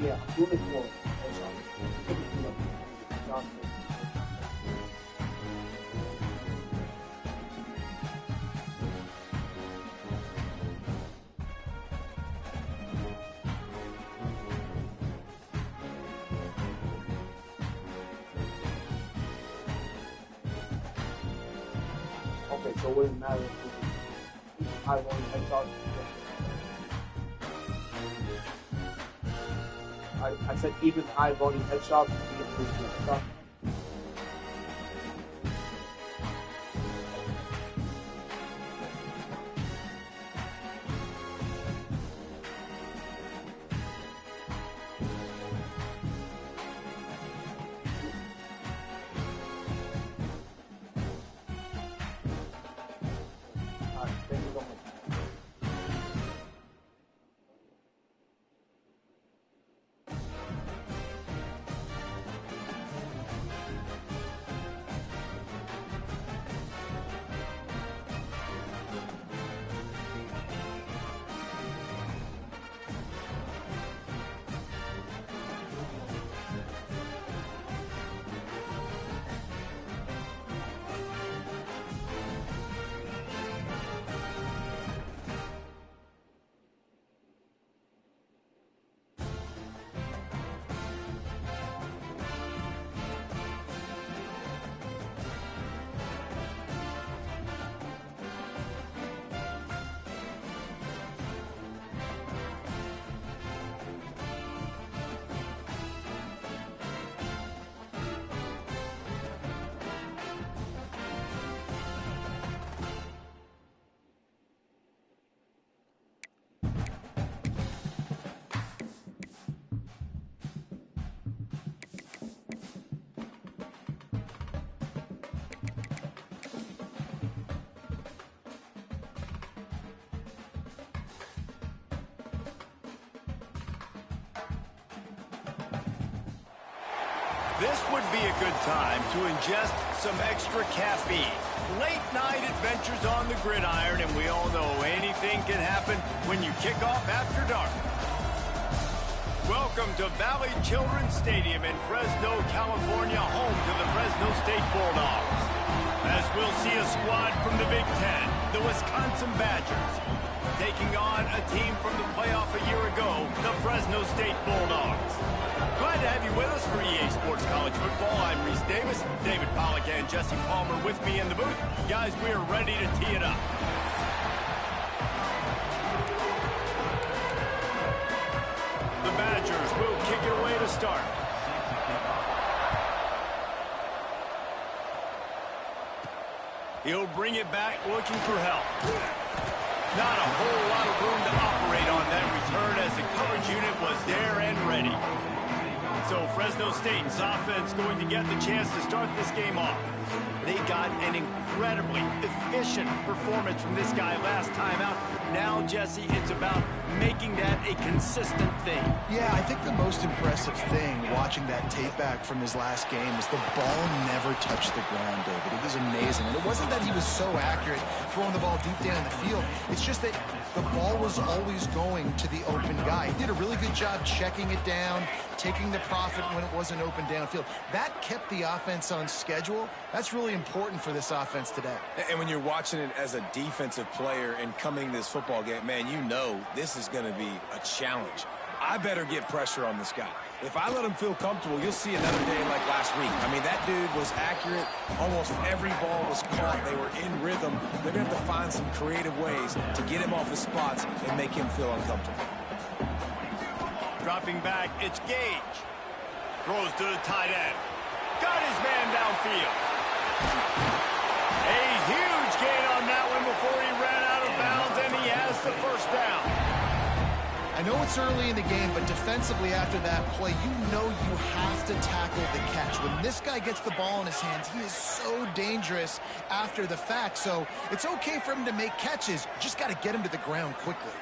Yeah, I'm doing it for headshot. Okay, so it wouldn't matter if I only headshot. I said even high volume headshots would be improved headshot. Alright, thank you so much. This would be a good time to ingest some extra caffeine. Late night adventures on the gridiron, and we all know anything can happen when you kick off after dark. Welcome to Valley Children's Stadium in Fresno, California, home to the Fresno State Bulldogs. As we'll see a squad from the Big Ten, the Wisconsin Badgers, taking on a team from the playoff a year ago, the Fresno State Bulldogs. Glad to have you with us for EA Sports College Football. I'm Reese Davis, David Pollack and Jesse Palmer with me in the booth. Guys, we are ready to tee it up. The Badgers will kick it away to start. He'll bring it back looking for help. Not a whole lot of room to operate on that return as the coverage unit was there and ready. So Fresno State's offense going to get the chance to start this game off. They got an incredibly efficient performance from this guy last time out. Now, Jesse, it's about making that a consistent thing. Yeah, I think the most impressive thing watching that tape back from his last game is the ball never touched the ground, David. It was amazing. And it wasn't that he was so accurate throwing the ball deep down the field. It's just that the ball was always going to the open guy. He did a really good job checking it down, taking the profit when it wasn't open downfield. That kept the offense on schedule. That's really important for this offense today. And when you're watching it as a defensive player and coming this football game, man, you know this is going to be a challenge. I better get pressure on this guy. If I let him feel comfortable, you'll see another day like last week. I mean, that dude was accurate. Almost every ball was caught. They were in rhythm. They're going to have to find some creative ways to get him off his spots and make him feel uncomfortable. Dropping back, it's Gage. Throws to the tight end. Got his man downfield. A huge gain on that one before he ran out of bounds, and he has the first down. I know it's early in the game, but defensively after that play, you know you have to tackle the catch. When this guy gets the ball in his hands, he is so dangerous after the fact. So it's okay for him to make catches. You just got to get him to the ground quickly.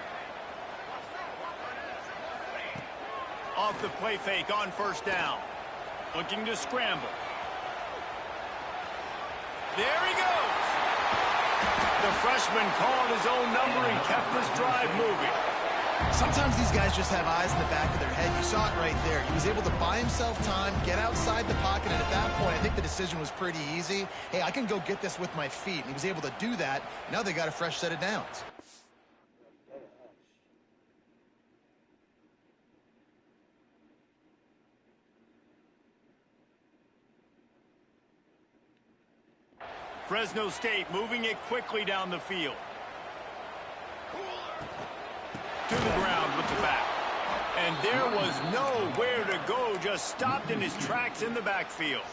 Off the play fake on first down. Looking to scramble. There he goes. The freshman called his own number and kept his drive moving. Sometimes these guys just have eyes in the back of their head. You saw it right there. He was able to buy himself time, get outside the pocket, and at that point, I think the decision was pretty easy. Hey, I can go get this with my feet. And he was able to do that. Now they got a fresh set of downs. Fresno State moving it quickly down the field. To the ground with the back. And there was nowhere to go, just stopped in his tracks in the backfield.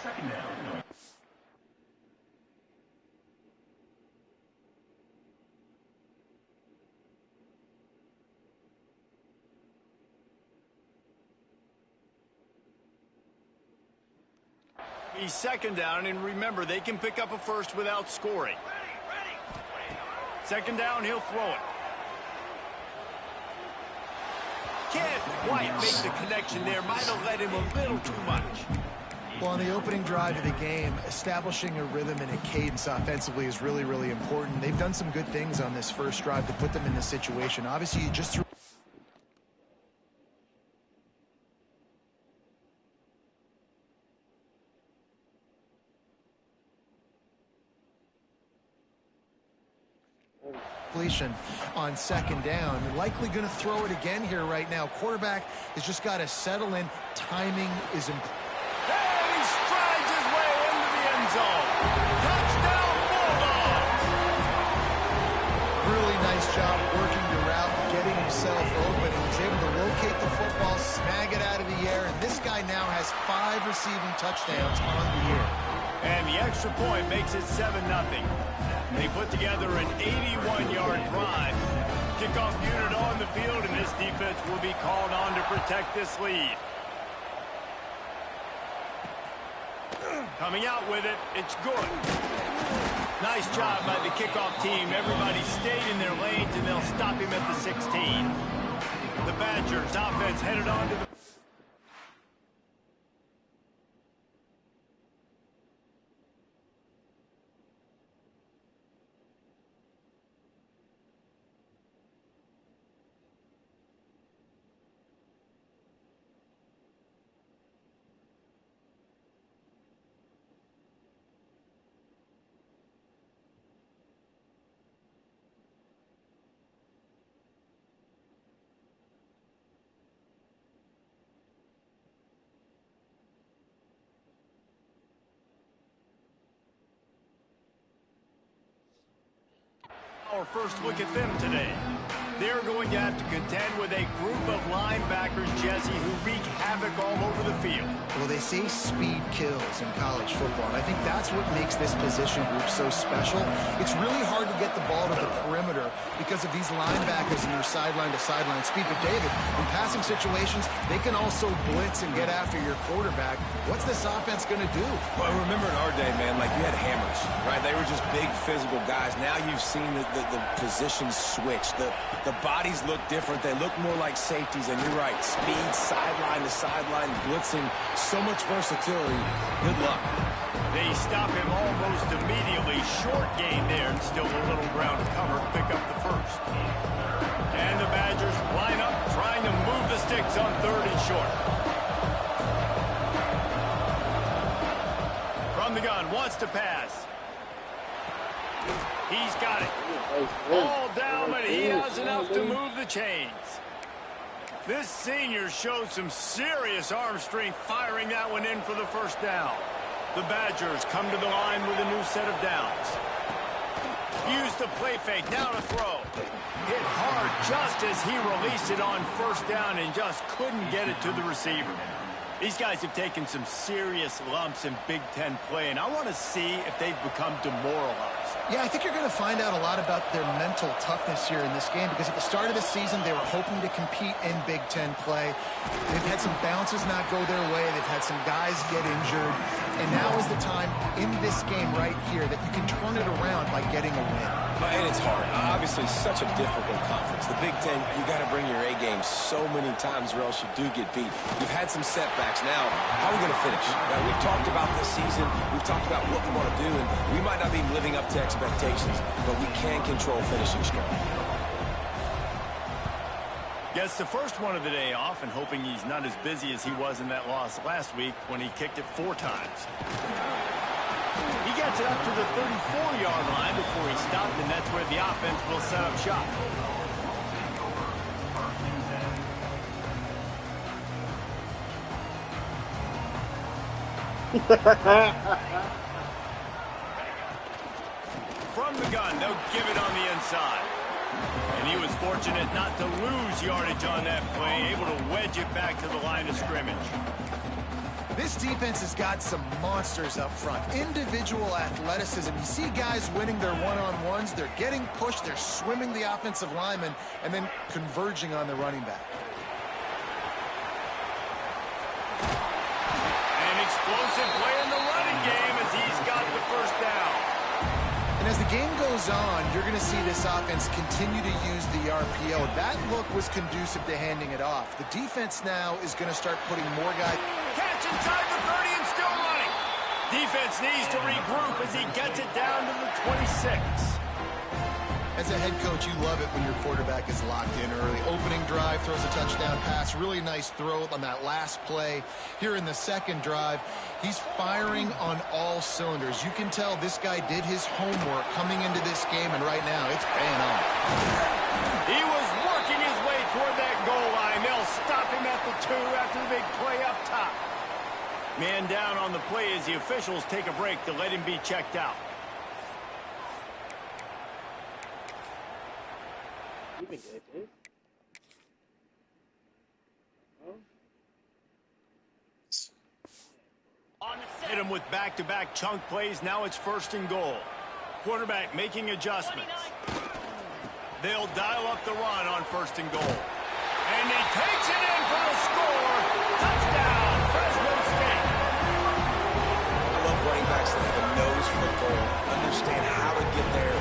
He's second down, and remember, they can pick up a first without scoring. Second down, he'll throw it. Can't quite make the connection there. Might have led him a little too much. Well, on the opening drive of the game, establishing a rhythm and a cadence offensively is really, really important. They've done some good things on this first drive to put them in this situation. Obviously, you just threw... on second down. They're likely going to throw it again here right now. Quarterback has just got to settle in. Timing is important. And he strides his way into the end zone. Touchdown, Bulldogs! Really nice job working the route, getting himself open. He was able to locate the football, snag it out of the air, and this guy now has 5 receiving touchdowns on the year. And the extra point makes it 7-0. They put together an 81-yard drive. Kickoff unit on the field, and this defense will be called on to protect this lead. Coming out with it, it's good. Nice job by the kickoff team. Everybody stayed in their lanes, and they'll stop him at the 16. The Badgers offense headed on to the... Our first look at them today. They're going to have to contend with a group of linebackers, Jesse, who wreak havoc all over the field. Well, they say speed kills in college football, and I think that's what makes this position group so special. It's really hard to get the ball to the perimeter because of these linebackers in your sideline to sideline speed. But David, in passing situations, they can also blitz and get after your quarterback. What's this offense going to do? Well, remember in our day, man, like you had hammers, right? They were just big physical guys. Now you've seen the positions switch. The bodies look different. They look more like safeties, and you're right. Speed, sideline to sideline, blitzing, so much versatility. Good luck. They stop him almost immediately. Short gain there, and still a little ground to cover to pick up the first. And the Badgers line up, trying to move the sticks on 3rd and short. From the gun, wants to pass. He's got it. All down, but he has enough to move the chains. This senior showed some serious arm strength firing that one in for the first down. The Badgers come to the line with a new set of downs. Use the play fake, now to throw. Hit hard just as he released it on first down and just couldn't get it to the receiver. These guys have taken some serious lumps in Big Ten play, and I want to see if they've become demoralized. Yeah, I think you're going to find out a lot about their mental toughness here in this game because at the start of the season, they were hoping to compete in Big Ten play. They've had some bounces not go their way. They've had some guys get injured. And now is the time in this game right here that you can turn it around by getting a win. And it's hard. Obviously, such a difficult conference. The Big Ten, you got to bring your A game so many times or else you do get beat. You've had some setbacks. Now, how are we going to finish? Now, we've talked about this season. We've talked about what we want to do, and we might not be living up to expectations, but we can control finishing strong. Gets the first one of the day off and hoping he's not as busy as he was in that loss last week when he kicked it 4 times. He gets it up to the 34-yard line before he stopped, and that's where the offense will set up shop. From the gun, they'll give it on the inside. And he was fortunate not to lose yardage on that play, able to wedge it back to the line of scrimmage. This defense has got some monsters up front. Individual athleticism. You see guys winning their one-on-ones. They're getting pushed. They're swimming the offensive lineman and then converging on the running back. An explosive play in the running game as he's got the first down. And as the game goes on, you're going to see this offense continue to use the RPO. That look was conducive to handing it off. The defense now is going to start putting more guys. Catch inside the 30 and still running. Defense needs to regroup as he gets it down to the 26. As a head coach, you love it when your quarterback is locked in early. Opening drive, throws a touchdown pass. Really nice throw on that last play. Here in the second drive, he's firing on all cylinders. You can tell this guy did his homework coming into this game, and right now it's paying off. He was working his way toward that goal line. They'll stop him at the 2 after the big play up top. Man down on the play as the officials take a break to let him be checked out. Hit him with back-to-back chunk plays. Now it's 1st and goal. Quarterback making adjustments. They'll dial up the run on 1st and goal. And he takes it in for the score. Touchdown, Fresno State. I love running backs that have a nose for the goal, understand how to get there,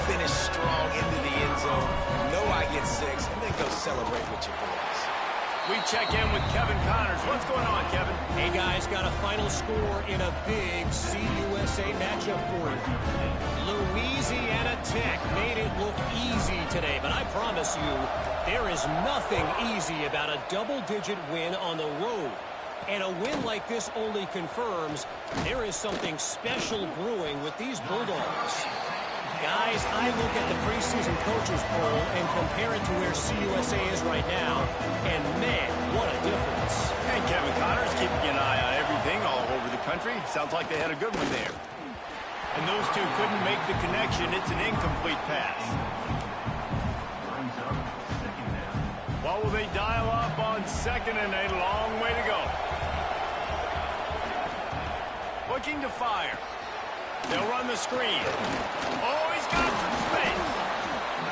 finish strong into the end zone, know I get 6, and then go celebrate with your boys. We check in with Kevin Connors. What's going on, Kevin? Hey, guys, got a final score in a big CUSA matchup for you. Louisiana Tech made it look easy today, but I promise you, there is nothing easy about a double-digit win on the road. And a win like this only confirms there is something special brewing with these Bulldogs. Guys, I look at the preseason coaches poll and compare it to where CUSA is right now, and man, what a difference. And Kevin Connors keeping an eye on everything all over the country. Sounds like they had a good one there. And those two couldn't make the connection. It's an incomplete pass. What will they dial up on 2nd and a long way to go? Looking to fire. They'll run the screen. Oh, he's got some space.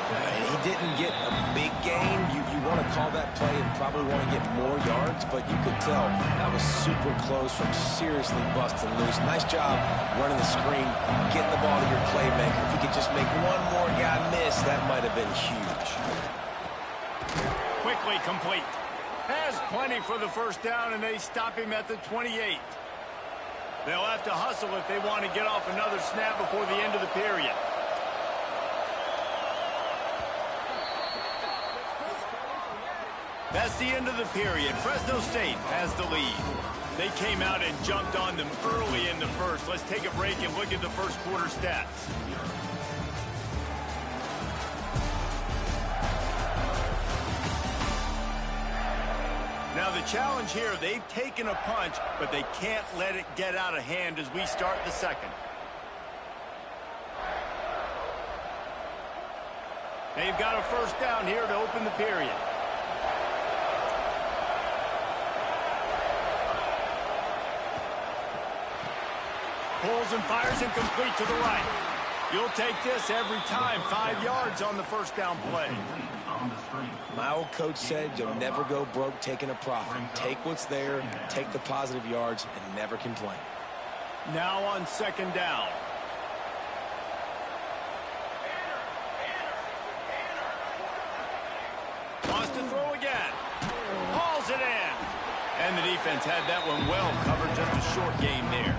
And he didn't get a big gain. You want to call that play and probably want to get more yards, but you could tell that was super close from seriously busting loose. Nice job running the screen, getting the ball to your playmaker. If he could just make one more guy miss, that might have been huge. Quickly complete. Has plenty for the 1st down, and they stop him at the 28. They'll have to hustle if they want to get off another snap before the end of the period. That's the end of the period. Fresno State has the lead. They came out and jumped on them early in the first. Let's take a break and look at the first quarter stats. Now the challenge here, they've taken a punch, but they can't let it get out of hand as we start the second. They've got a 1st down here to open the period. Pulls and fires incomplete to the right. You'll take this every time. 5 yards on the 1st down play. My old coach said you'll never go broke taking a profit. Take what's there, take the positive yards, and never complain. Now on 2nd down. Wants to throw again. Hauls it in. And the defense had that one well covered. Just a short game there.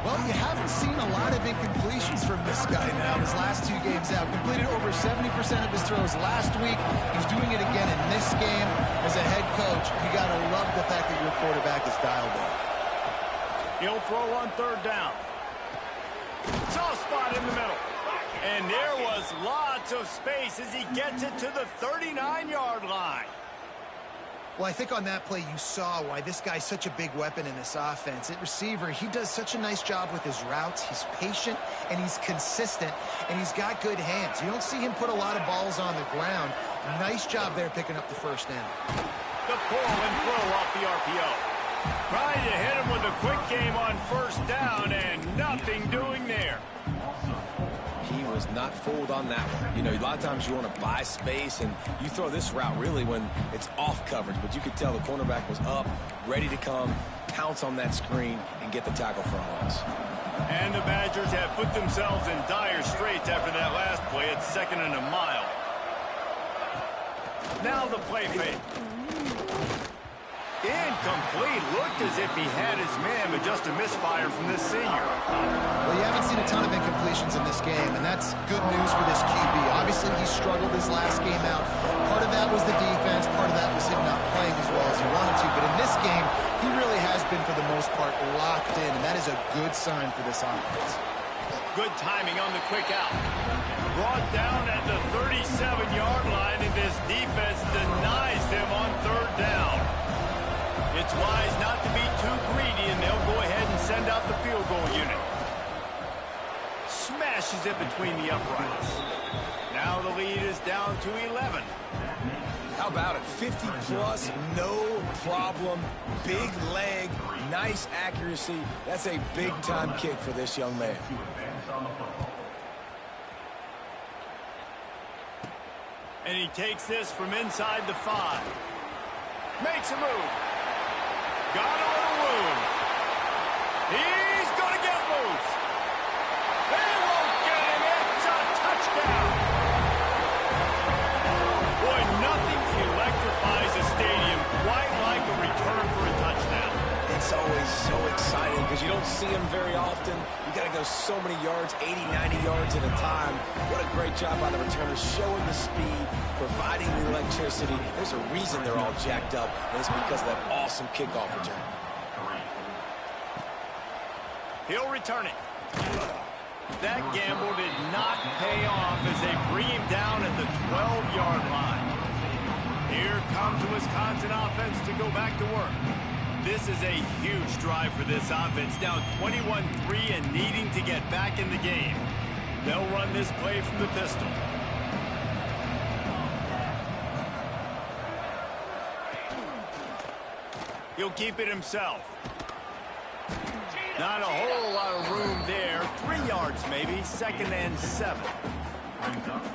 Well, you haven't seen a lot of incompletions from this guy now. His last 2 games out, completed over 70% of his throws last week. He's doing it again in this game. As a head coach, you got to love the fact that your quarterback is dialed in. He'll throw on 3rd down. Soft spot in the middle. And there was lots of space as he gets it to the 39-yard line. Well, I think on that play you saw why this guy's such a big weapon in this offense. At receiver, he does such a nice job with his routes. He's patient, and he's consistent, and he's got good hands. You don't see him put a lot of balls on the ground. Nice job there picking up the 1st down. The pull and throw off the RPO. Trying to hit him with a quick game on 1st down, and nothing doing there. He was not fooled on that one. You know, a lot of times you want to buy space, and you throw this route really when it's off coverage. But you could tell the cornerback was up, ready to come, pounce on that screen, and get the tackle for a loss. And the Badgers have put themselves in dire straits after that last play at 2nd and a mile. Now the play fake. Incomplete. Looked as if he had his man, but just a misfire from this senior. Well, you haven't seen a ton of incompletions in this game, and that's good news for this QB. Obviously, he struggled his last game out. Part of that was the defense. Part of that was him not playing as well as he wanted to. But in this game, he really has been, for the most part, locked in, and that is a good sign for this offense. Good timing on the quick out. Brought down at the 37-yard line, and this defense denies them on 3rd down. It's wise not to be too greedy, and they'll go ahead and send out the field goal unit. Smashes it between the uprights. Now the lead is down to 11. How about it? 50-plus, no problem. Big leg, nice accuracy. That's a big-time kick for this young man. And he takes this from inside the 5. Makes a move. Got a little room. He's going to get loose. They won't get him. It's a touchdown. Boy, nothing electrifies a stadium quite like a return for a touchdown. It's always so exciting because you don't see them very often. You got to go so many yards, 80, 90 yards at a time. What a great job by the returners, showing the speed, providing the electricity. There's a reason they're all jacked up, and it's because of that awesome kickoff return. He'll return it. That gamble did not pay off as they bring him down at the 12-yard line. Here comes the Wisconsin offense to go back to work. This is a huge drive for this offense, down 21-3 and needing to get back in the game. They'll run this play from the pistol. He'll keep it himself. Not a whole lot of room there. 3 yards maybe, 2nd and 7.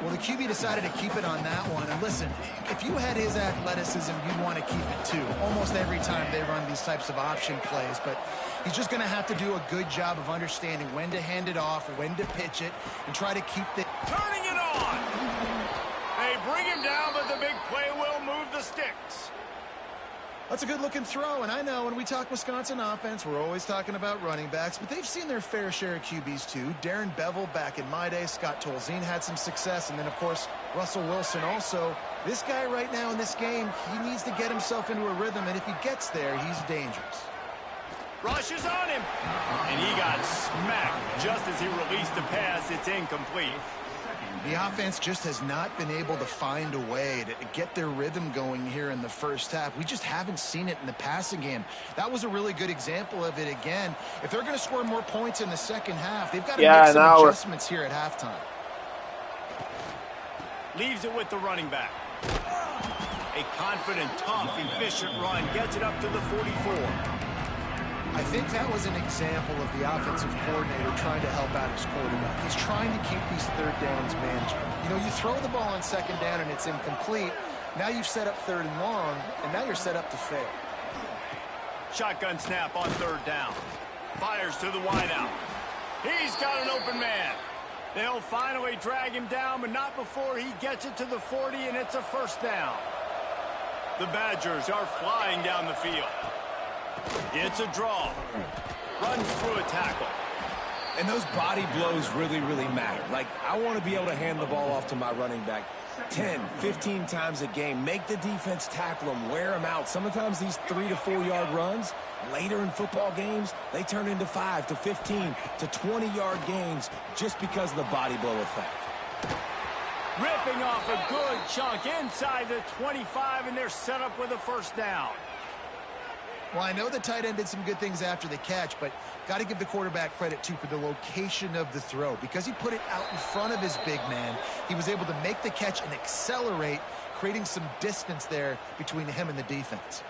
Well, the QB decided to keep it on that one. And listen, if you had his athleticism, you'd want to keep it too. Almost every time they run these types of option plays. But he's just going to have to do a good job of understanding when to hand it off, when to pitch it, and try to keep the... Turning it on! They bring him down, but the big play will move the sticks. That's a good-looking throw, and I know when we talk Wisconsin offense, we're always talking about running backs, but they've seen their fair share of QBs too. Darren Bevel back in my day, Scott Tolzien had some success, and then, of course, Russell Wilson also. This guy right now in this game, he needs to get himself into a rhythm, and if he gets there, he's dangerous. Rushes on him, and he got smacked just as he released the pass. It's incomplete. The offense just has not been able to find a way to get their rhythm going here in the first half. We just haven't seen it in the passing game. That was a really good example of it again. If they're going to score more points in the second half, they've got to make some adjustments here at halftime. Leaves it with the running back. A confident, tough, efficient run. Gets it up to the 44. I think that was an example of the offensive coordinator trying to help out his quarterback. He's trying to keep these third downs manageable. You know, you throw the ball on second down and it's incomplete. Now you've set up 3rd and long, and now you're set up to fail. Shotgun snap on 3rd down. Fires to the wideout. He's got an open man. They'll finally drag him down, but not before he gets it to the 40, and it's a 1st down. The Badgers are flying down the field. It's a draw. Runs through a tackle. And those body blows really, really matter. Like, I want to be able to hand the ball off to my running back 10, 15 times a game. Make the defense tackle them, wear them out. Sometimes these 3 to 4 yard runs, later in football games, they turn into 5 to 15 to 20 yard gains just because of the body blow effect. Ripping off a good chunk inside the 25, and they're set up with a first down. Well, I know the tight end did some good things after the catch, but got to give the quarterback credit, too, for the location of the throw. Because he put it out in front of his big man, he was able to make the catch and accelerate, creating some distance there between him and the defense.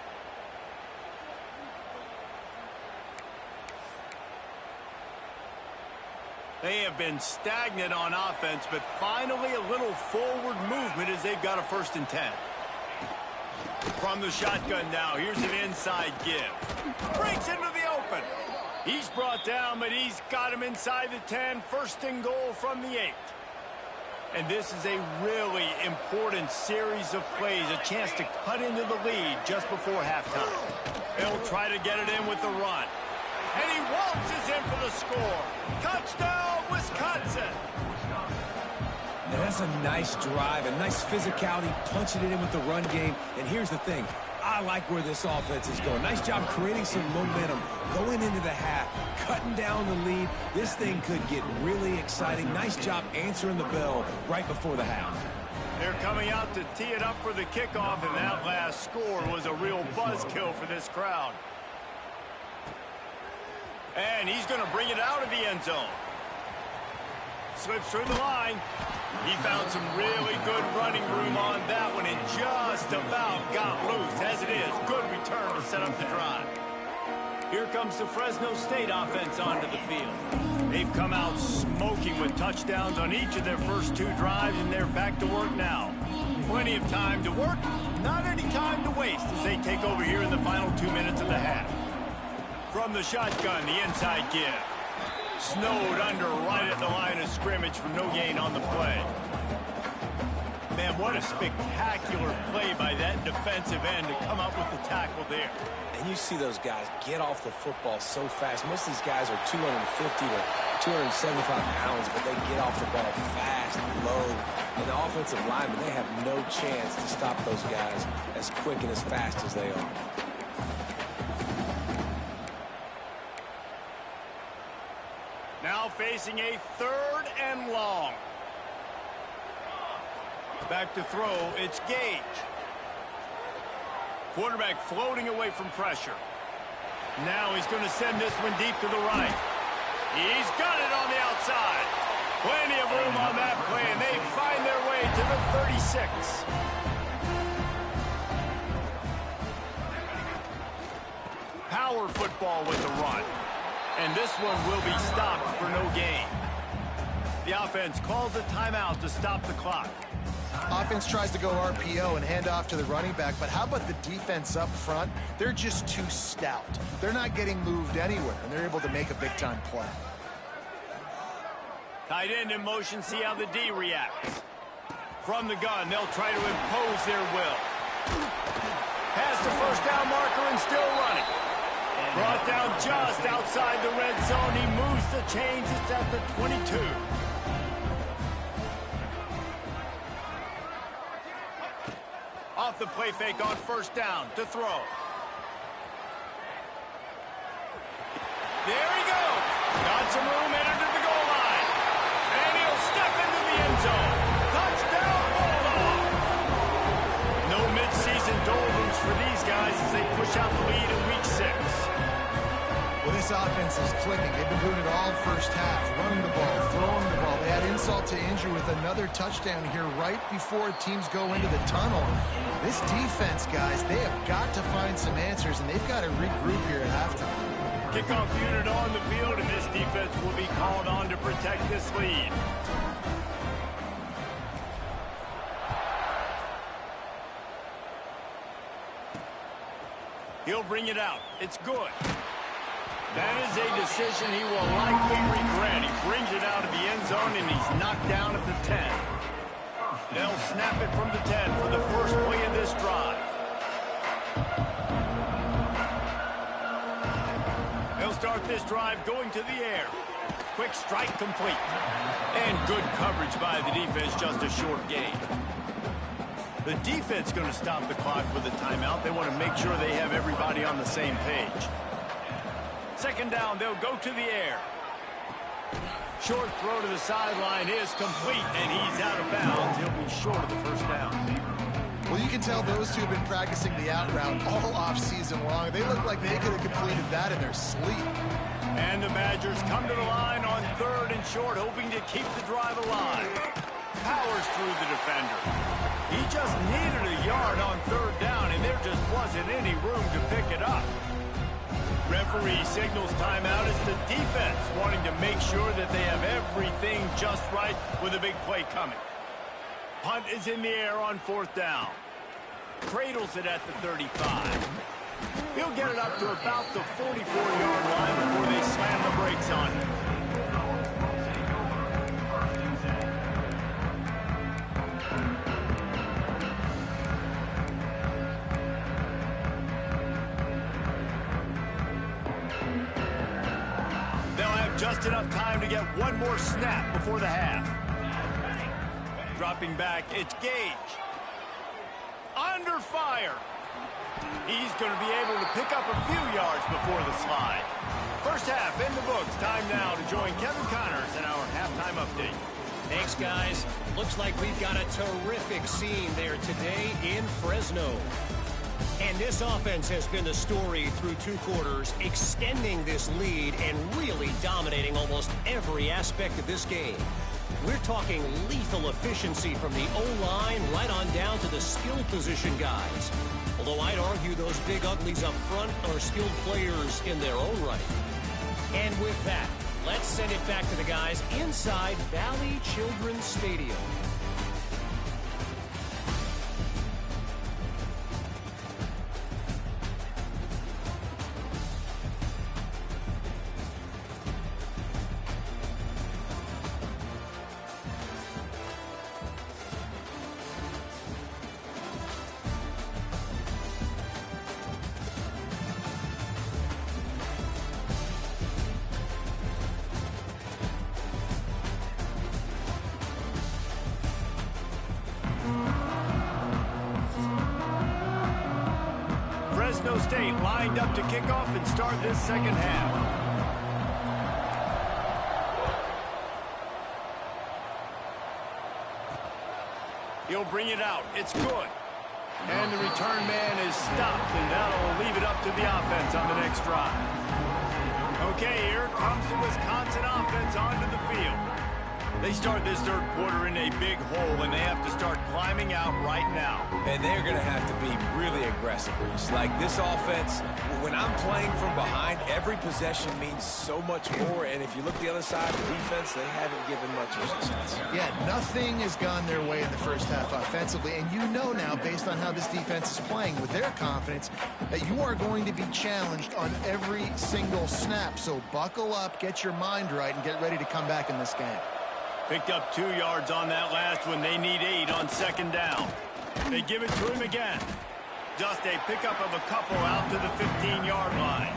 They have been stagnant on offense, but finally a little forward movement as they've got a 1st and 10. From the shotgun now, here's an inside give. Breaks into the open. He's brought down, but he's got him inside the 10. 1st and goal from the 8. And this is a really important series of plays, a chance to cut into the lead just before halftime. They'll try to get it in with the run. And he waltzes in for the score. Touchdown, Wisconsin. Now that's a nice drive, a nice physicality, punching it in with the run game. And here's the thing. I like where this offense is going. Nice job creating some momentum, going into the half, cutting down the lead. This thing could get really exciting. Nice job answering the bell right before the half. They're coming out to tee it up for the kickoff, and that last score was a real buzzkill for this crowd. And he's going to bring it out of the end zone. Slips through the line. He found some really good running room on that one and just about got loose. As it is, good return to set up the drive. Here comes the Fresno State offense onto the field. They've come out smoking with touchdowns on each of their first 2 drives, and they're back to work now. Plenty of time to work, not any time to waste as they take over here in the final 2 minutes of the half. From the shotgun, the inside give. Snowed under right at the line of scrimmage for no gain on the play. Man, what a spectacular play by that defensive end to come up with the tackle there. And you see those guys get off the football so fast. Most of these guys are 250 to 275 pounds, but they get off the ball fast, low. And the offensive linemen, they have no chance to stop those guys as quick and as fast as they are. Now facing a 3rd and long. Back to throw, it's Gage. Quarterback floating away from pressure. Now he's going to send this one deep to the right. He's got it on the outside. Plenty of room on that play, and they find their way to the 36. Power football with the run. And this one will be stopped for no gain. The offense calls a timeout to stop the clock. Offense tries to go RPO and hand off to the running back, but how about the defense up front? They're just too stout. They're not getting moved anywhere, and they're able to make a big-time play. Tight end in motion, see how the D reacts. From the gun, they'll try to impose their will. Past the first down marker and still running. Brought down just outside the red zone. He moves the chains. It's at the 22. Off the play fake on 1st down to throw. There he goes. Got some room, entered to the goal line. And he'll step into the end zone. Touchdown, Bulldog. No midseason doldrums for these guys as they push out the lead in week 6. Well, this offense is clicking. They've been doing it all first half, running the ball, throwing the ball. They had insult to injury with another touchdown here right before teams go into the tunnel. This defense, guys, they have got to find some answers, and they've got to regroup here at halftime. Kickoff unit on the field, and this defense will be called on to protect this lead. He'll bring it out. It's good. That is a decision he will likely regret. He brings it out of the end zone, and he's knocked down at the 10. They'll snap it from the 10 for the first play of this drive. They'll start this drive going to the air. quick strike complete. And good coverage by the defense, just a short gain. The defense going to stop the clock with a timeout. They want to make sure they have everybody on the same page. Second down, they'll go to the air. Short throw to the sideline is complete, and he's out of bounds. He'll be short of the first down. Well, you can tell those two have been practicing the out route all off-season long. They look like they could have completed that in their sleep. And the Badgers come to the line on 3rd and short, hoping to keep the drive alive. Powers through the defender. He just needed a yard on 3rd down, and there just wasn't any room to pick it up. Referee signals timeout as the defense wanting to make sure that they have everything just right with a big play coming. Punt is in the air on 4th down. Cradles it at the 35. He'll get it up to about the 44-yard line before they slam the brakes on him. They'll have just enough time to get one more snap before the half. Dropping back, it's Gage. Under fire. He's going to be able to pick up a few yards before the slide. First half in the books. Time now to join Kevin Connors in our halftime update. Thanks, guys. Looks like we've got a terrific scene there today in Fresno. And this offense has been the story through 2 quarters, extending this lead and really dominating almost every aspect of this game. We're talking lethal efficiency from the O-line right on down to the skill position guys. Although I'd argue those big uglies up front are skilled players in their own right. And with that, let's send it back to the guys inside Valley Children's Stadium. Fresno State lined up to kick off and start this second half. He'll bring it out. It's good. And the return man is stopped, and that'll leave it up to the offense on the next drive. Okay, here comes the Wisconsin offense onto the field. They start this 3rd quarter in a big hole, and they have to start climbing out right now. And they're going to have to be really aggressive, Reese. Like this offense, when I'm playing from behind, every possession means so much more. And if you look the other side of the defense, they haven't given much resistance. Yeah, nothing has gone their way in the first half offensively. And you know now, based on how this defense is playing with their confidence, that you are going to be challenged on every single snap. So buckle up, get your mind right, and get ready to come back in this game. Picked up 2 yards on that last one. They need 8 on 2nd down. They give it to him again. Just a pickup of a couple out to the 15-yard line.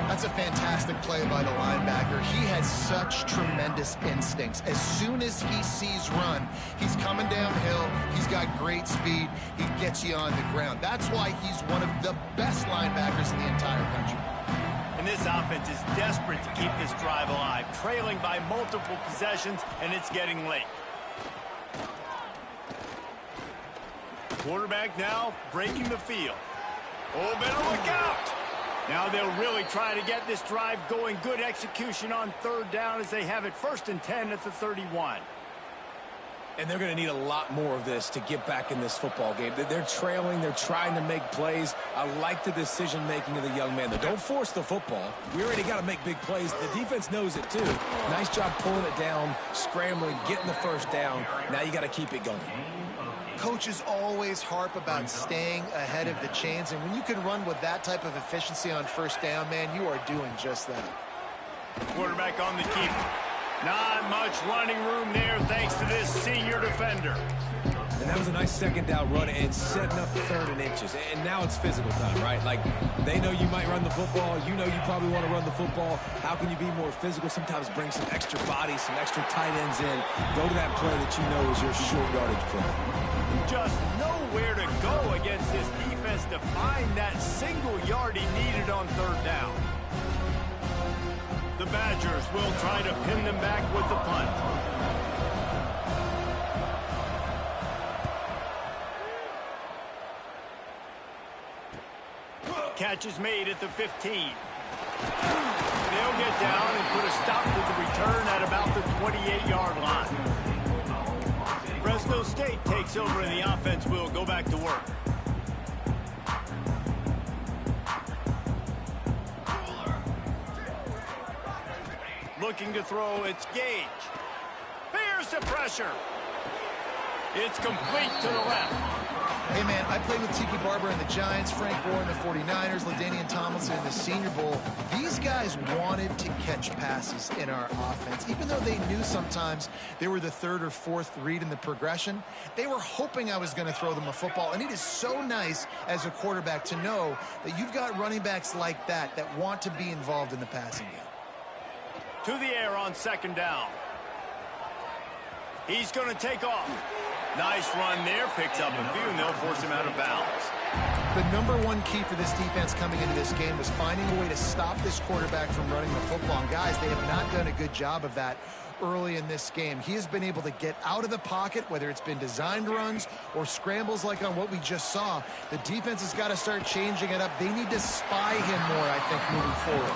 That's a fantastic play by the linebacker. He has such tremendous instincts. As soon as he sees run, he's coming downhill. He's got great speed. He gets you on the ground. That's why he's one of the best linebackers in the entire country. And this offense is desperate to keep this drive alive, trailing by multiple possessions, and it's getting late. Quarterback now breaking the field. Oh, better look out! Now they'll really try to get this drive going. Good execution on 3rd down as they have it 1st and 10 at the 31. And they're going to need a lot more of this to get back in this football game. They're trailing. They're trying to make plays. I like the decision-making of the young man. Don't force the football. We already got to make big plays. The defense knows it, too. Nice job pulling it down, scrambling, getting the 1st down. Now you got to keep it going. Coaches always harp about staying ahead of the chains, and when you can run with that type of efficiency on 1st down, man, you are doing just that. Quarterback on the keeper. Not much running room there thanks to this senior defender. And that was a nice second down run and setting up 3rd and inches. And now it's physical time, right? Like, they know you might run the football. You know you probably want to run the football. How can you be more physical? Sometimes bring some extra body, some extra tight ends in. Go to that play that you know is your short yardage play. Just nowhere to go against this defense to find that single yard he needed on 3rd down. The Badgers will try to pin them back with the punt. Catch is made at the 15. They'll get down and put a stop to the return at about the 28-yard line. Fresno State takes over and the offense will go back to work. Looking to throw, it's Gage. Bears the pressure. It's complete to the left. Hey, man, I played with Tiki Barber and the Giants, Frank Gore in the 49ers, LaDainian Tomlinson in the Senior Bowl. These guys wanted to catch passes in our offense. Even though they knew sometimes they were the 3rd or 4th read in the progression, they were hoping I was going to throw them a football. And it is so nice as a quarterback to know that you've got running backs like that that want to be involved in the passing game. To the air on 2nd down. He's going to take off. Nice run there. Picks up a few, and they'll force him out of bounds. The #1 key for this defense coming into this game was finding a way to stop this quarterback from running the football. And guys, they have not done a good job of that early in this game. He has been able to get out of the pocket, whether it's been designed runs or scrambles like on what we just saw. The defense has got to start changing it up. They need to spy him more, I think, moving forward.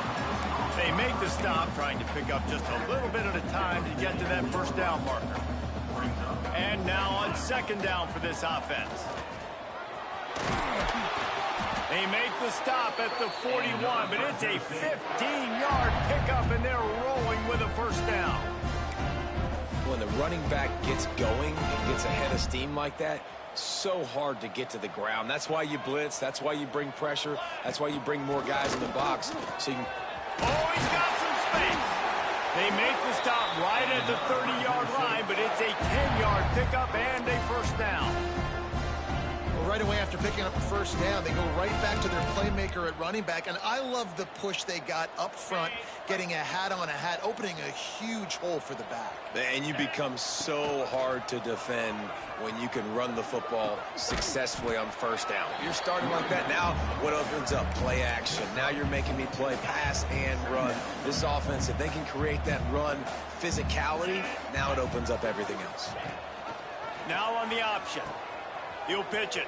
They make the stop, trying to pick up just a little bit at a time to get to that 1st down marker. And now on 2nd down for this offense. They make the stop at the 41, but it's a 15-yard pickup, and they're rolling with a 1st down. When the running back gets going and gets ahead of steam like that, so hard to get to the ground. That's why you blitz. That's why you bring pressure. That's why you bring more guys in the box. So you can... Oh, he's got some space. They make the stop right at the 30-yard line, but it's a 10-yard pickup and a 1st down. Well, right away after picking up a 1st down, they go right back to their playmaker at running back. And I love the push they got up front, getting a hat on a hat, opening a huge hole for the back. And you become so hard to defend when you can run the football successfully on 1st down. You're starting like that. Now what opens up? Play action. Now you're making me play pass and run. This offense, if they can create that run physicality, now it opens up everything else. Now on the option. He'll pitch it.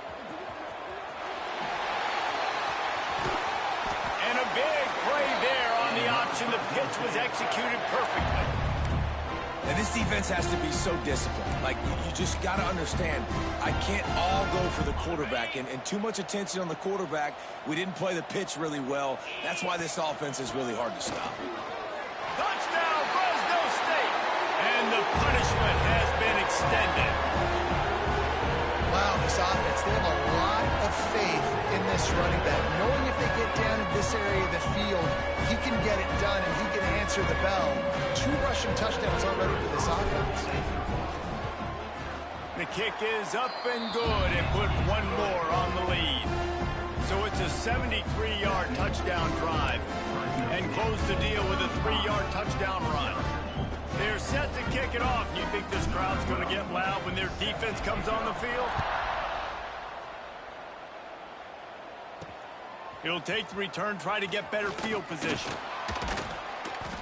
And a big play there on the option. The pitch was executed perfectly. And this defense has to be so disciplined. Like, you just got to understand, I can't all go for the quarterback. And too much attention on the quarterback. We didn't play the pitch really well. That's why this offense is really hard to stop. Touchdown, Fresno State! And the punishment has been extended. Wow, this offense, they have a lot of faith in this running back. Knowing if they get down in this area of the field, he can get it done and he can answer the bell. 2 rushing touchdowns already for this offense. The kick is up and good and put 1 more on the lead. So it's a 73-yard touchdown drive and close the deal with a 3-yard touchdown run. They're set to kick it off. You think this crowd's going to get loud when their defense comes on the field? He'll take the return, try to get better field position.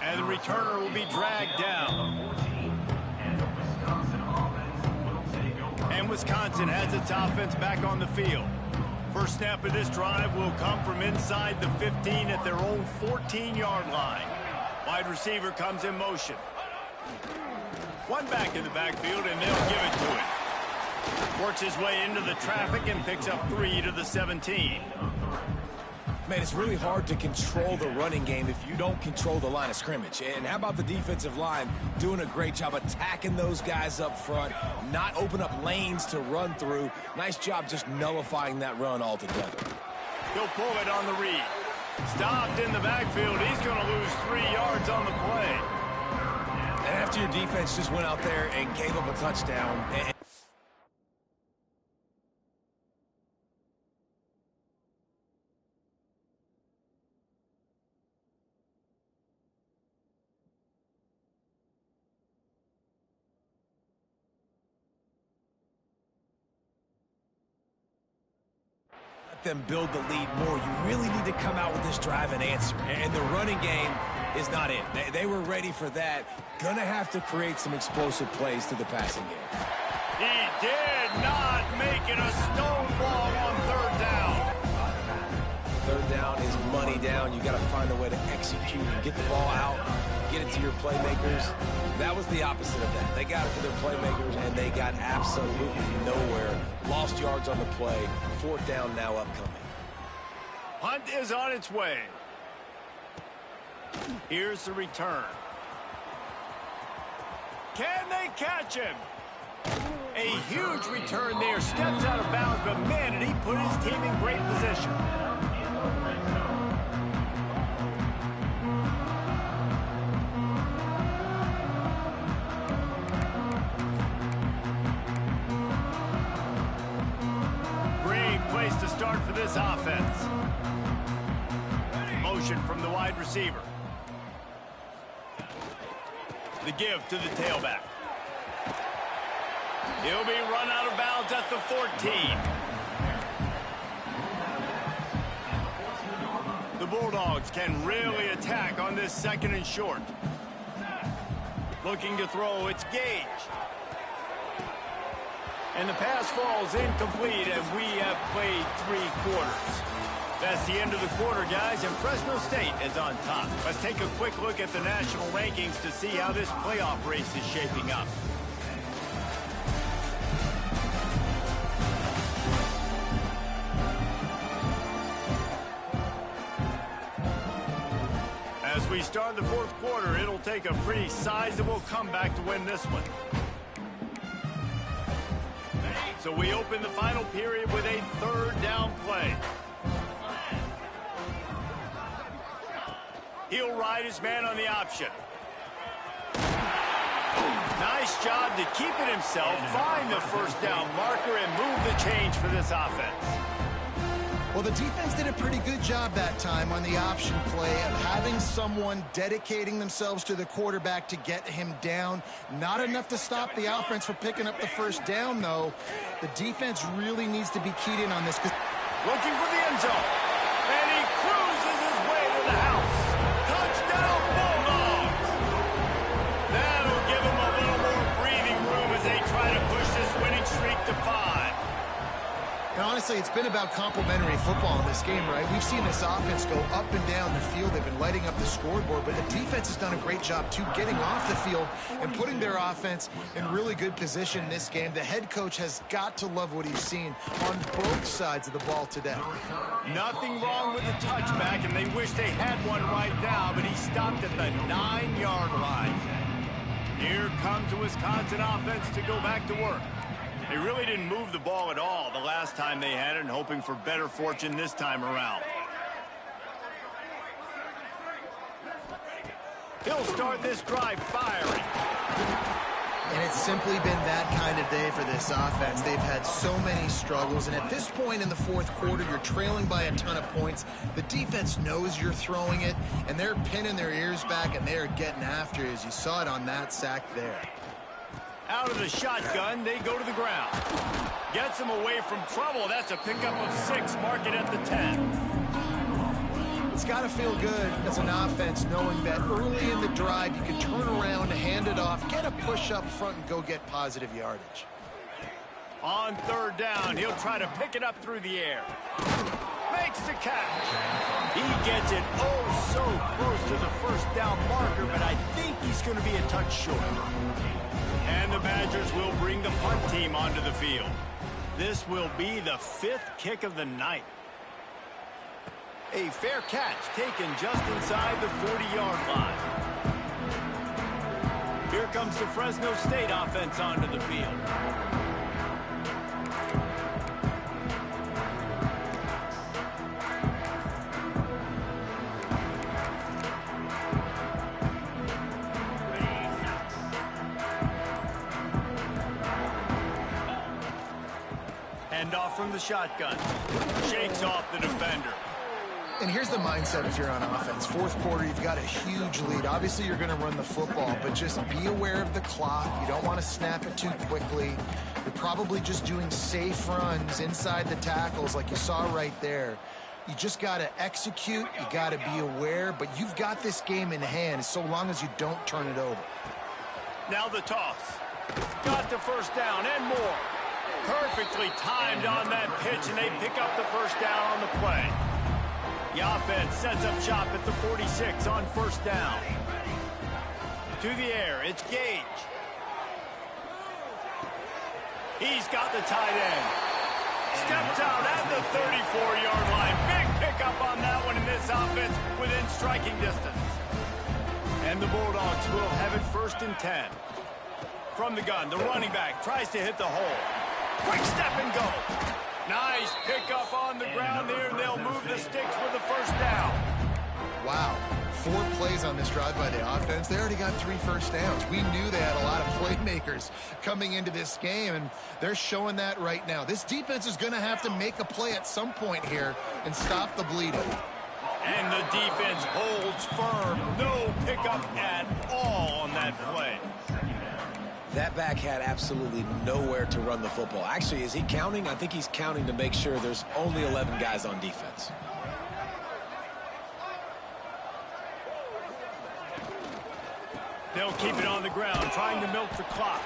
And the returner will be dragged down. And Wisconsin has its offense back on the field. First snap of this drive will come from inside the 15 at their own 14-yard line. Wide receiver comes in motion. 1 back in the backfield, and they'll give it to him. Works his way into the traffic and picks up 3 to the 17. Man, it's really hard to control the running game if you don't control the line of scrimmage. And how about the defensive line doing a great job attacking those guys up front, not open up lanes to run through. Nice job just nullifying that run altogether. He'll pull it on the read. Stopped in the backfield. He's going to lose 3 yards on the play. And after your defense just went out there and gave up a touchdown, them build the lead more, you really need to come out with this drive and answer. And the running game is not it. They were ready for that. Gonna have to create some explosive plays through the passing game. He did not make it a stone ball on third down. Third down is money down. You got to find a way to execute and get the ball out, get it to your playmakers. That was the opposite of that. They got it to their playmakers, and they got absolutely nowhere. Lost yards on the play. Fourth down now upcoming. Hunt is on its way. Here's the return. Can they catch him? A huge return there. Steps out of bounds, but man, did he put his team in great position. Great place to start for this offense. Motion from the wide receiver. The give to the tailback. He'll be run out of bounds at the 14. The Bulldogs can really attack on this second and short. Looking to throw, it's Gage. And the pass falls incomplete as we have played 3 quarters. That's the end of the quarter, guys, and Fresno State is on top. Let's take a quick look at the national rankings to see how this playoff race is shaping up. As we start the fourth quarter, it'll take a pretty sizable comeback to win this one. So we open the final period with a third down play. He'll ride his man on the option. Nice job to keep it himself, find the first down marker, and move the change for this offense. Well, the defense did a pretty good job that time on the option play of having someone dedicating themselves to the quarterback to get him down. Not enough to stop the offense from picking up the first down, though. The defense really needs to be keyed in on this. Looking for the end zone. And he cruises his way to the house. Touchdown, Bulldogs! That'll give him a little more breathing room as they try to push this winning streak to 5. And honestly, it's been about complementary football in this game, right? We've seen this offense go up and down the field. They've been lighting up the scoreboard, but the defense has done a great job, too, getting off the field and putting their offense in really good position in this game. The head coach has got to love what he's seen on both sides of the ball today. Nothing wrong with the touchback, and they wish they had one right now, but he stopped at the 9-yard line. Here comes the Wisconsin offense to go back to work. They really didn't move the ball at all the last time they had it, and hoping for better fortune this time around. He'll start this drive firing. And it's simply been that kind of day for this offense. They've had so many struggles, and at this point in the fourth quarter, you're trailing by a ton of points. The defense knows you're throwing it, and they're pinning their ears back, and they're getting after it, as you saw it on that sack there. Out of the shotgun, they go to the ground. Gets him away from trouble. That's a pickup of 6. Mark it at the 10. It's got to feel good as an offense knowing that early in the drive you can turn around, hand it off, get a push up front, and go get positive yardage. On third down, he'll try to pick it up through the air. Makes the catch. He gets it oh so close to the first down marker, but I think he's going to be a touch short. And the Badgers will bring the punt team onto the field. This will be the 5th kick of the night. A fair catch taken just inside the 40-yard line. Here comes the Fresno State offense onto the field. Off from the shotgun. Shakes off the defender. And here's the mindset if you're on offense. Fourth quarter, you've got a huge lead. Obviously, you're going to run the football, but just be aware of the clock. You don't want to snap it too quickly. You're probably just doing safe runs inside the tackles like you saw right there. You just got to execute. You got to be aware, but you've got this game in hand so long as you don't turn it over. Now the toss. Got the first down and more. Perfectly timed on that pitch, and they pick up the first down on the play. The offense sets up shop at the 46 on first down. To the air, it's Gage. He's got the tight end. Steps out at the 34-yard line. Big pickup on that one in this offense within striking distance. And the Bulldogs will have it 1st and 10. From the gun, the running back tries to hit the hole. Quick step and go. Nice pickup on the ground there. They'll move the sticks with the first down. Wow. 4 plays on this drive by the offense. They already got 3 first downs. We knew they had a lot of playmakers coming into this game, and they're showing that right now. This defense is going to have to make a play at some point here and stop the bleeding. And the defense holds firm. No pickup at all on that play. That back had absolutely nowhere to run the football. Actually, is he counting? I think he's counting to make sure there's only 11 guys on defense. They'll keep it on the ground, trying to milk the clock.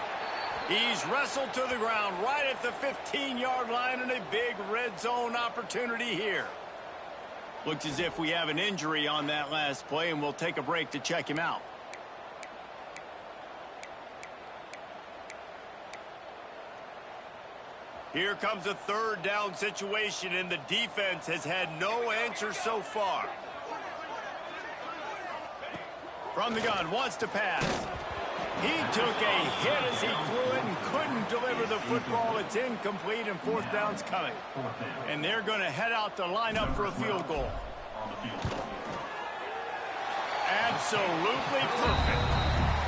He's wrestled to the ground right at the 15-yard line, and a big red zone opportunity here. Looks as if we have an injury on that last play, and we'll take a break to check him out. Here comes a 3rd down situation, and the defense has had no answer so far. From the gun, wants to pass. He took a hit as he threw it and couldn't deliver the football. It's incomplete, and 4th down's coming. And they're going to head out to line up for a field goal. Absolutely perfect.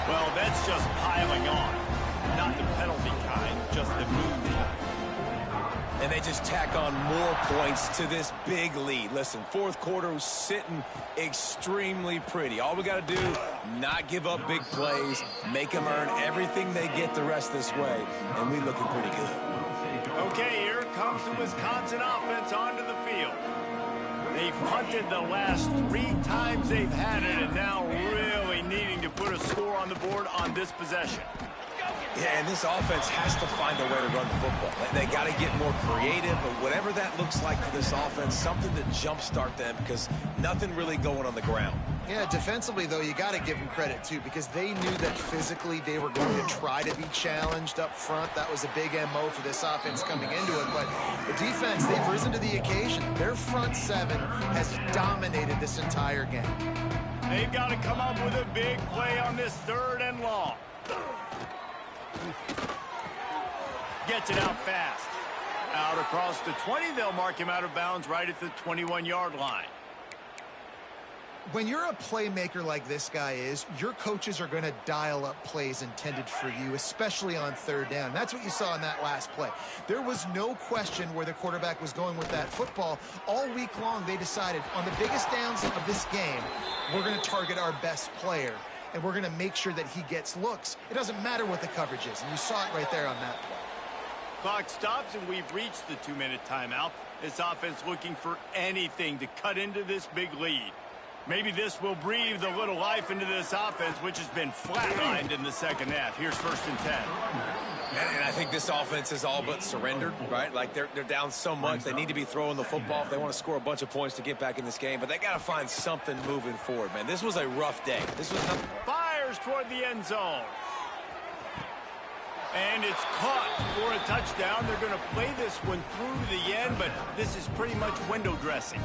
Well, that's just piling on. Not the penalty kind, just the moon kind. And they just tack on more points to this big lead. Listen, 4th quarter was sitting extremely pretty. All we got to do, not give up big plays, make them earn everything they get the rest this way, and we looking pretty good. Okay, here comes the Wisconsin offense onto the field. They've punted the last 3 times they've had it, and now really needing to put a score on the board on this possession. Yeah, and this offense has to find a way to run the football. They got to get more creative, but whatever that looks like for this offense, something to jumpstart them because nothing really going on the ground. Yeah, defensively, though, you got to give them credit, too, because they knew that physically they were going to try to be challenged up front. That was a big MO for this offense coming into it. But the defense, they've risen to the occasion. Their front 7 has dominated this entire game. They've got to come up with a big play on this 3rd and long. Gets it out fast. Out across the 20, they'll mark him out of bounds right at the 21-yard line. When you're a playmaker like this guy is, your coaches are going to dial up plays intended for you, especially on 3rd down. That's what you saw in that last play. There was no question where the quarterback was going with that football. All week long, they decided on the biggest downs of this game, we're going to target our best player, and we're going to make sure that he gets looks. It doesn't matter what the coverage is, and you saw it right there on that play. Clock stops, and we've reached the 2-minute timeout. This offense looking for anything to cut into this big lead. Maybe this will breathe a little life into this offense, which has been flatlined in the 2nd half. Here's 1st and 10. And I think this offense is all but surrendered, right? Like they're down so much. They need to be throwing the football if they want to score a bunch of points to get back in this game. But they got to find something moving forward, man. This was a rough day. This was nothing. Fires toward the end zone. And it's caught for a touchdown. They're going to play this one through to the end, but this is pretty much window dressing.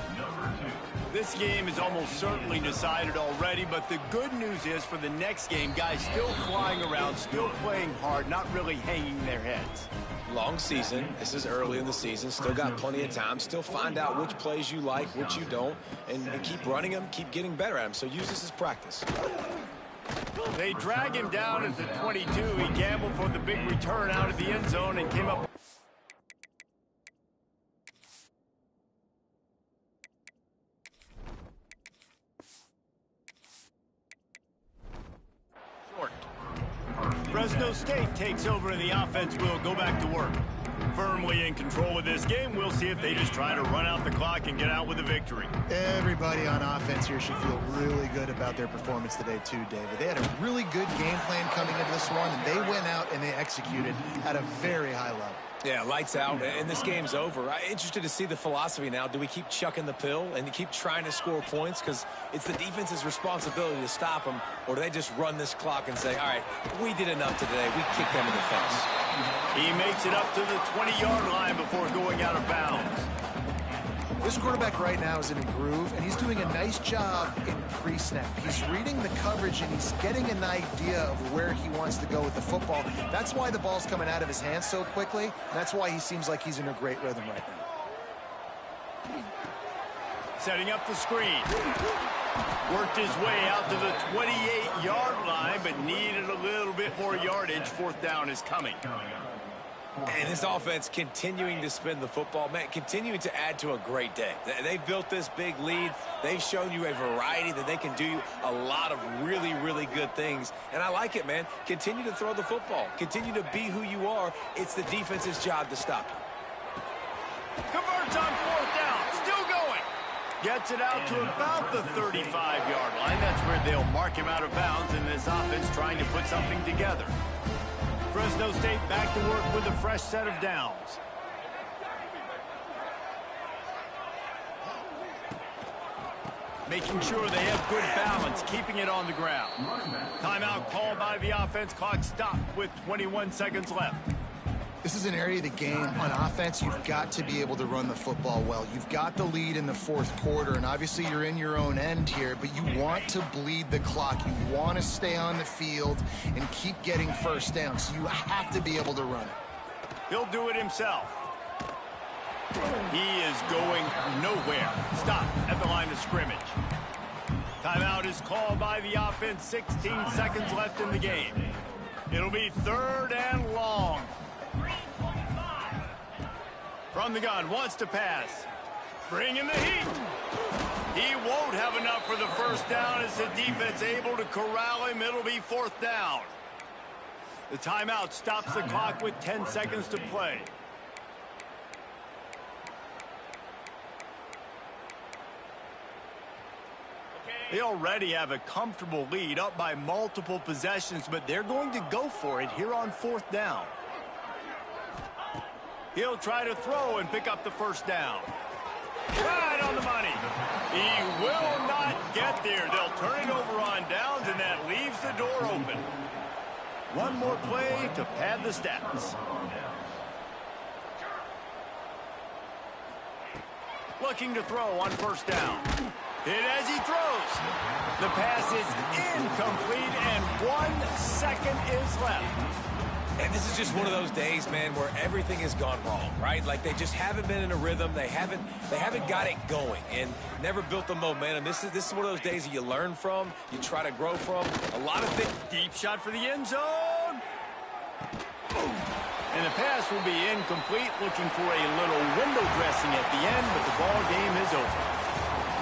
This game is almost certainly decided already, but the good news is for the next game, guys still flying around, still playing hard, not really hanging their heads. Long season. This is early in the season. Still got plenty of time. Still find out which plays you like, which you don't, and keep running them, keep getting better at them. So use this as practice. They drag him down at the 22. He gambled for the big return out of the end zone and came up. Fresno State takes over and the offense will go back to work. Firmly in control of this game, we'll see if they just try to run out the clock and get out with a victory. Everybody on offense here should feel really good about their performance today too, David. They had a really good game plan coming into this one, and they went out and they executed at a very high level. Yeah, lights out, and this game's over. I'm interested to see the philosophy now. Do we keep chucking the pill and keep trying to score points? Because it's the defense's responsibility to stop them, or do they just run this clock and say, all right, we did enough today. We kicked them in the face. He makes it up to the 20-yard line before going out of bounds. This quarterback right now is in a groove, and he's doing a nice job in pre-snap. He's reading the coverage, and he's getting an idea of where he wants to go with the football. That's why the ball's coming out of his hands so quickly, and that's why he seems like he's in a great rhythm right now. Setting up the screen. Worked his way out to the 28-yard line, but needed a little bit more yardage. Fourth down is coming. And this offense continuing to spin the football, man, continuing to add to a great day. They've built this big lead. They've shown you a variety that they can do a lot of really, really good things. And I like it, man. Continue to throw the football. Continue to be who you are. It's the defense's job to stop you. Converts on fourth down. Still going. Gets it out to about the 35-yard line. That's where they'll mark him out of bounds, and this offense trying to put something together. Fresno State back to work with a fresh set of downs. Making sure they have good balance, keeping it on the ground. Timeout called by the offense. Clock stopped with 21 seconds left. This is an area of the game on offense. You've got to be able to run the football well. You've got the lead in the fourth quarter, and obviously you're in your own end here, but you want to bleed the clock. You want to stay on the field and keep getting first down, so you have to be able to run it. He'll do it himself. He is going nowhere. Stop at the line of scrimmage. Timeout is called by the offense. 16 seconds left in the game. It'll be third and long. From the gun, wants to pass. Bring in the heat. He won't have enough for the first down as the defense able to corral him. It'll be fourth down. The timeout stops the clock with 10 seconds to play. They already have a comfortable lead, up by multiple possessions, but they're going to go for it here on fourth down. He'll try to throw and pick up the first down. Right on the money. He will not get there. They'll turn it over on downs, and that leaves the door open. One more play to pad the stats. Looking to throw on first down. Hit as he throws. The pass is incomplete, and 1 second is left. And this is just one of those days, man, where everything has gone wrong, right? Like they just haven't been in a rhythm. They haven't got it going and never built the momentum. This is one of those days that you learn from, you try to grow from. A lot of things. Deep shot for the end zone. And the pass will be incomplete, looking for a little window dressing at the end, but the ball game is over.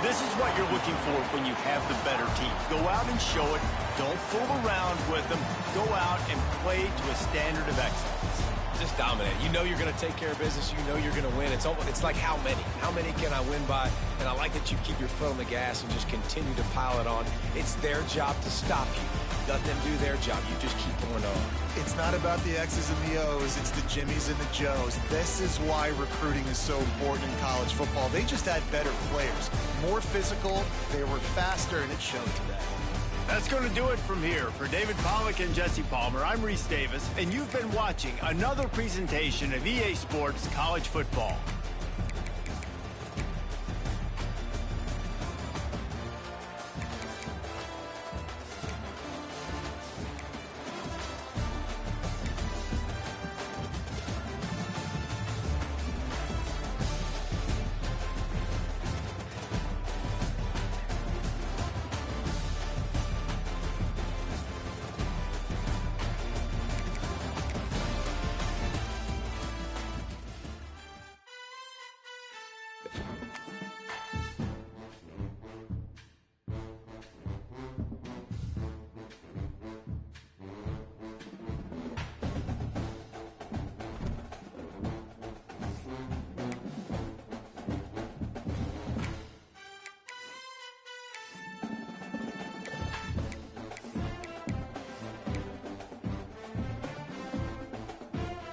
This is what you're looking for when you have the better team. Go out and show it. Don't fool around with them. Go out and play to a standard of excellence. Just dominate. You know you're going to take care of business. You know you're going to win. It's like how many? How many can I win by? And I like that you keep your foot on the gas and just continue to pile it on. It's their job to stop you. Let them do their job. You just keep going on. It's not about the X's and the O's. It's the Jimmies and the Joes. This is why recruiting is so important in college football. They just had better players. More physical. They were faster, and it showed today. That's going to do it from here. For David Pollack and Jesse Palmer, I'm Reese Davis, and you've been watching another presentation of EA Sports College Football.